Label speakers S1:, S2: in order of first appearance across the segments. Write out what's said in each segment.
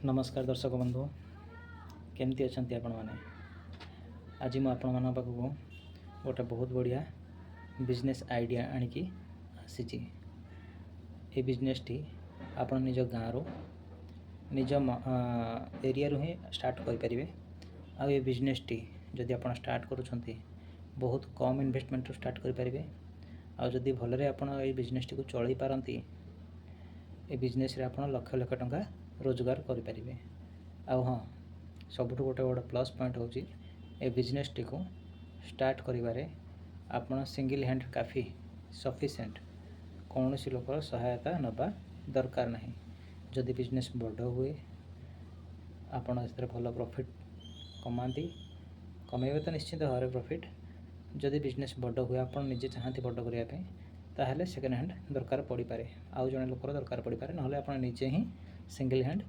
S1: नमस्कार दर्शक बंधु केमती अच्छा आपण मैंने आज मुझे आपण पाखक गोटे बहुत बढ़िया बिजनेस आइडिया आणिकी आसी ये बिजनेस टी आपण निज गाँव निज एरिया रू ही स्टार्ट करें। आ ये बिजनेस टी जदि आप स्टार्ट करुँच बहुत कम इन्वेस्टमेंट स्टार्ट करें। आदि भलरे आप बिजनेस टी को चल पारती ए बिजनेस रे आप लक्ष लक्ष टंका रोजगार करें। हाँ सबुठ गोटे बड़ प्लस पॉइंट हूँ ए बिजनेस टी को स्टार्ट करें आप सिंगल हैंड काफ़ी सफिशिएंट कौन सी लोकर सहायता नवा दरकार नहीं। जदि बिजनेस बड़ हुए आपड़ भल प्रॉफिट कमाती कमेबे तो निश्चित भाव प्रॉफिट। जदि बिजनेस बड़ हुए आप निजे चाहती बड़ करने ताहले सेकेंड हैंड दरकार पड़ पारे आउ जड़े लोकर दरकार पड़ पारे ना आप निजे ही सिंगल हैंड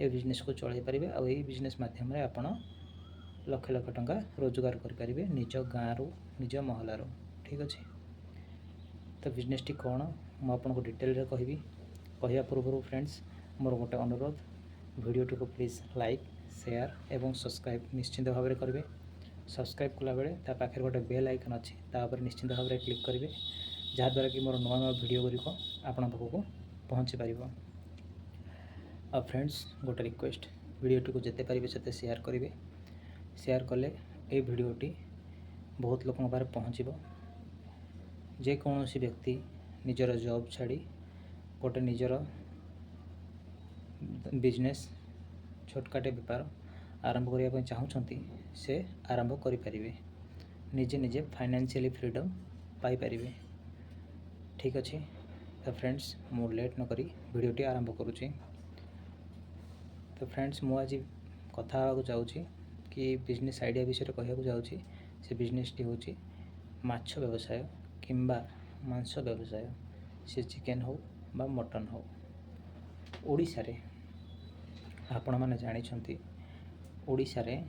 S1: ये बिजनेस को चल पारे। आ बिजनेस मध्यम आप लक्ष लक्ष टंका रोजगार करें निज गाँव निज महलार। ठीक अच्छे तो बिजनेस टी कौन मुझे डिटेल कहि कहवा पूर्व फ्रेंड्स मोर गोटे अनुरोध वीडियो टी को प्लीज लाइक शेयर एवं सब्सक्राइब निश्चिंत भाव में करेंगे। सब्सक्राइब कला बेले ता पाखे गोटे बेल आइकन अच्छी तापर निश्चिंत भाव में क्लिक करेंगे जहाँद्वारा कि मोर नुआ नुआ वीडियो गुड़िक आपण पाखक पहुँची पार। आ फ्रेंड्स गोटे रिक्वेस्ट वीडियो को जिते पारे से शेयर करेंगे। शेयर कले ये वीडियोटी बहुत लोक पारे पहुँचब। जेकोसी व्यक्ति निजर जॉब छाड़ी गोटे निजर बिजनेस छोटकाटे बेपार आरंभ करने चाहूँगी से आरंभ करें निजे निजे फाइनेंशियली फ्रीडम पाई पारे। ठीक अच्छे तो फ्रेंड्स मु लेट न करी वीडियोटी आरंभ करुँची। तो फ्रेंड्स मु आज कथा हाँक जाऊँगी कि बिजनेस आइडिया विषय कहूँ जाऊँगी से बिजनेस टी हूँ माछ व्यवसाय किंबा मांस व्यवसाय से चिकेन हो बा मटन हो। ओडिशा रे आपण माने जानिछंती ओडिशा रे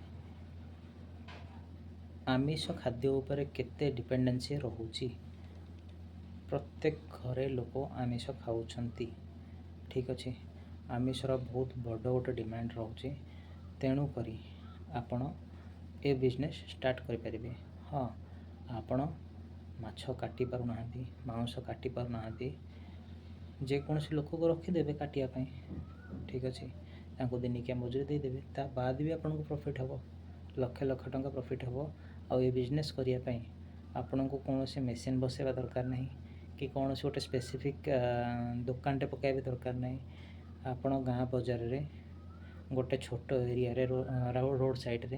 S1: आमिष खाद्य उपरे केते डिपेंडेंसी रहुची। प्रत्येक घरे लोक आमिष खाऊछंती। ठीक अच्छे आमिषर बहुत बड़ गोटे डिमांड रोचे तेणु करी आपण ए बिजनेस स्टार्ट करें। हाँ आपण माछ काटी पारु नाहंती मांस काटी पारु नाहंती जेकोसी लोक को रखीदेवे काटियापाई। ठीक अच्छे तांको दिनिकिया मजूरी देदेवे ता बाद भी आपको प्रॉफिट हम लक्ष लक्ष टंका प्रॉफिट हम। आ ये बिजनेस करने आपण को कौन से मेसीन बसैवा दरकार नहीं कि कौन से गोटे स्पेसिफिक दुकानटे पकाइबे दरकार नहीं। आपण गाँ बजार रे गोटे छोट एरिया रे रोड साइड रे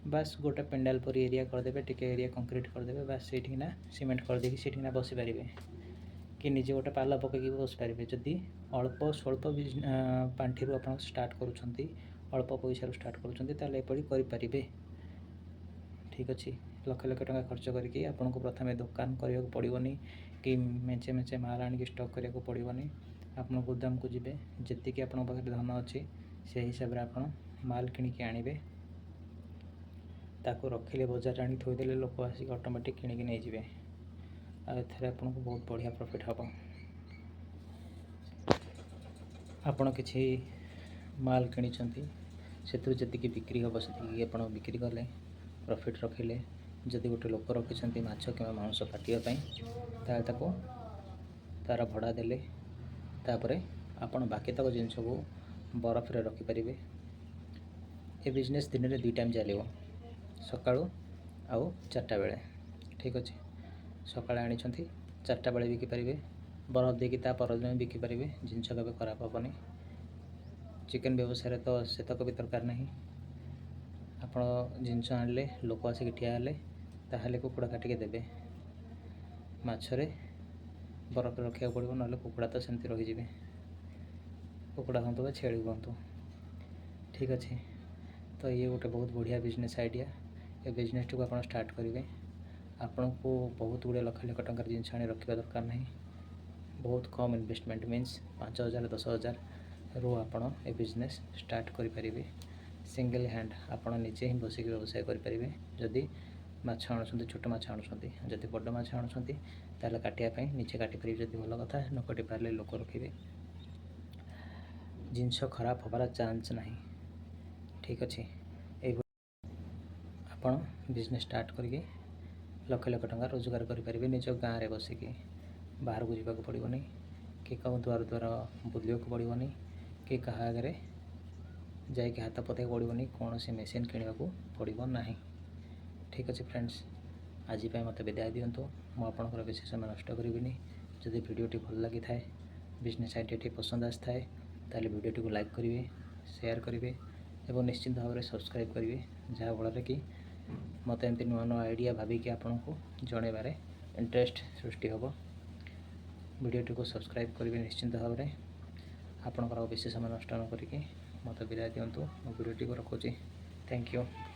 S1: बास गोटे पेंडाल परी एरिया करदेवे टिके एरिया कंक्रीट करदेवे बास सेठिना सीमेंट करदे सेठिना बसी पारे कि निजे गोटे पाल पकईकि बस पारे। जदि अल्प स्वल्प पांठि आप स्टार्ट करुँच अल्प पैसा स्टार्ट करुँचे एपरी करें। ठीक अच्छे लक्ष लक्ष टंका खर्च करके आपन को प्रथम दुकान करने को पड़ोनी कि मेचे मेचे माल आनिक स्टॉक करने को पड़ोनी। आप गोदाम को जीवे जी आप धन अच्छी से हिसाब से आप माल किणिक आणवे ताको रखिले बजार आनी थोदेले लोक आसिक ऑटोमेटिक किणिक नहीं जाए। आर आपको बहुत बढ़िया प्रॉफिट हम। आपण किसी माल किणी से जी बिक्री हम से आप बिक्री कले प्रॉफिट रखिले जदि गोटे लोक रखिंट माछ कि मांस काटापी तार भड़ा देले तापर आपण बाकी तक जिनस को बरफ रे रखिपारे। ये बिजनेस दिन में 2 टाइम चलो सका आउ 4टा बेले। ठीक अच्छे सका आनी 4टा बेले बिकिपारे बरफ देकी परदिन बिकिपारे जिनस केवे खराब हेनी। चिकेन व्यवसाय तो से तक भी दरकार नहीं आप जिनस आनले लोक आसिक ठिया हेले ताहले कुकुड़ा काटिके देवे माछरे बरफ रखा पड़ो ना कुकुड़ा तो सेमती रही कुकुड़ा हूँ छेड़ी हूँ। ठीक अच्छे तो ये गोटे बहुत बढ़िया बिजनेस आइडिया ये बिजनेस टी को आप स्टार्ट करेंगे। आपन को बहुत गुड़े लक्ष लक्ष टंकार जिनस आनी रखा दरकार नहीं बहुत कम इन्वेस्टमेंट मीन्स 5,000 10,000 रू आपड़ ए बिजनेस स्टार्ट करें। सिंगल हैंड आपड़ निजे ही बसिक व्यवसाय करें। जदि माछ आणुंट छोट माछ आणुंट जदि बड़ माछ आणुंट काटापी निजे काटिपारे जदि भल कथा न काटि पारे लोक रखिए। ଜିନିଷ ଖରାପ ହେବାର ଚାନ୍ସ ନାହିଁ। ଠିକ୍ ଅଛି। ଏଇଭଳି ଆପଣ ବିଜନେସ୍ ଷ୍ଟାର୍ଟ କରିକି ଲକ୍ଷ ଲକ୍ଷ ଟଙ୍କା ରୋଜଗାର କରିପାରିବେ ନିଜ ଗାଁରେ ବସିକି। ବାହାରକୁ ଯିବାକୁ ପଡ଼ିବନି, କି କାହା ଦ୍ୱାର ବୁଲିବାକୁ ପଡ଼ିବନି, କି କାହା ଆଗରେ ଯାଇକି ହାତ ପତାଇବାକୁ ପଡ଼ିବନି, କୌଣସି ମେସିନ୍ କିଣିବାକୁ ପଡ଼ିବ ନାହିଁ। ଠିକ୍ ଅଛି ଫ୍ରେଣ୍ଡସ୍, ଆଜି ପାଇଁ ମୋତେ ବିଦାୟ ଦିଅନ୍ତୁ। ମୁଁ ଆପଣଙ୍କର ବେଶୀ ସମୟ ନଷ୍ଟ କରିବିନି। ଯଦି ଭିଡ଼ିଓଟି ଭଲ ଲାଗିଥାଏ, ବିଜନେସ୍ ଆଇଡ଼ିଆଟି ପସନ୍ଦ ଆସିଥାଏ, ତାହେଲେ ଭିଡ଼ିଓଟିକୁ ଲାଇକ୍ କରିବେ, ସେୟାର କରିବେ ଏବଂ ନିଶ୍ଚିତ ଭାବରେ ସବସ୍କ୍ରାଇବ୍ କରିବେ, ଯାହାଫଳରେ କି ମୋତେ ଏମିତି ନୂଆ ନୂଆ ଆଇଡ଼ିଆ ଭାବିକି ଆପଣଙ୍କୁ ଜଣାଇବାରେ ଇଣ୍ଟରେଷ୍ଟ ସୃଷ୍ଟି ହେବ। ଭିଡ଼ିଓଟିକୁ ସବସ୍କ୍ରାଇବ୍ କରିବେ ନିଶ୍ଚିନ୍ତ ଭାବରେ। ଆପଣଙ୍କର ଆଉ ବେଶୀ ସମୟ ନଷ୍ଟ ନ କରିକି ମୋତେ ବିଦାୟ ଦିଅନ୍ତୁ। ମୁଁ ଭିଡ଼ିଓଟିକୁ ରଖୁଛି। Thank you.